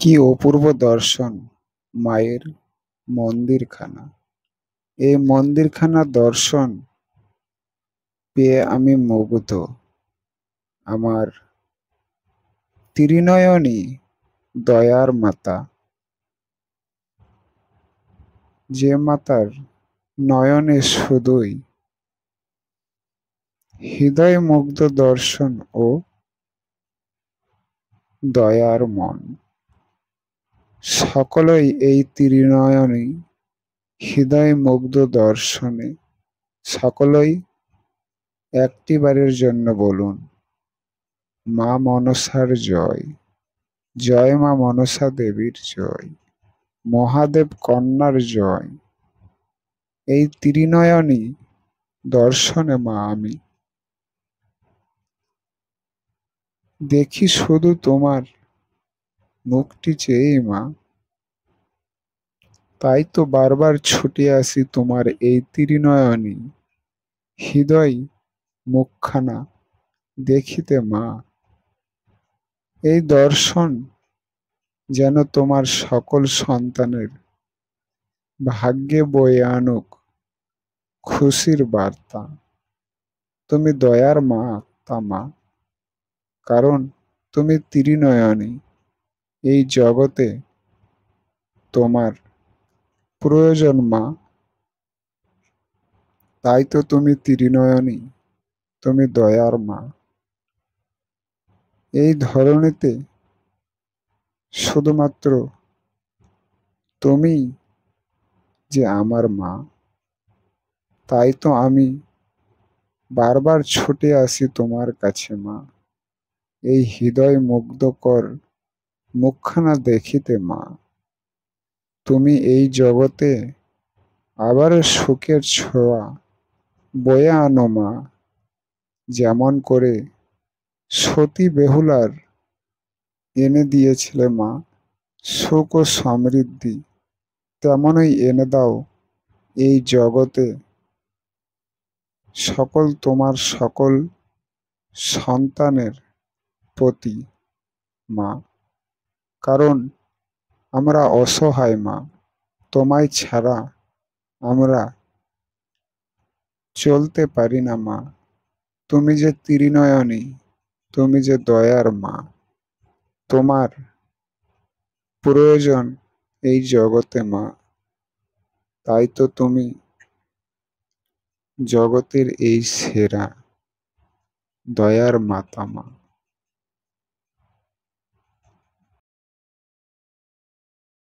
কি অপূর্ব দর্শন মায়ের মন্দিরখানা। এই মন্দিরখানা দর্শন পেয়ে আমি মুগ্ধ। আমার ত্রিনয়নী দয়ার মাতা, যে মাতার নয়নে শুধুই হৃদয়মুগ্ধ দর্শন ও দয়ার মন। সকলেই এই ত্রিনয়নী হৃদয়মুগ্ধ দর্শনে সকলেই একটিবারের জন্য বলুন, মা মনসার জয়। জয় মা মনসা দেবীর জয়। মহাদেব কন্যার জয়। এই ত্রিনয়নী দর্শনে মা আমি দেখি শুধু তোমার মুখটি চেয়েই মা। তাই তো বারবার ছুটে আসি তোমার এই ত্রিনয়নী হৃদয় মুখখানা দেখিতে মা। এই দর্শন যেন তোমার সকল সন্তানের ভাগ্যে বয়ে আনুক খুশির বার্তা। তুমি দয়ার মা, তা মা, কারণ তুমি ত্রিনয়নী। এই জগতে তোমার প্রয়োজন মা। তাই তো তুমি ত্রিনয়নী, তুমি দয়ার মা। এই ধরনীতে শুধুমাত্র তুমি যে আমার মা। তাই তো আমি বারবার ছুটে আসি তোমার কাছে মা, এই হৃদয় মুগ্ধকর মুখখানা দেখিতে মা। তুমি এই জগতে আবার সুখের ছোঁয়া বয়ে আনো মা। যেমন করে সতী বেহুলার এনে দিয়েছিলে মা সুখ ও সমৃদ্ধি, তেমনই এনে দাও এই জগতে সকল তোমার সকল সন্তানের প্রতি মা। কারণ আমরা অসহায় মা, তোমায় ছাড়া আমরা চলতে পারি না মা। তুমি যে ত্রিনয়নী, তুমি যে দয়ার মা, তোমার প্রয়োজন এই জগতে মা। তাই তো তুমি জগতের এই সেরা দয়ার মাতা মা।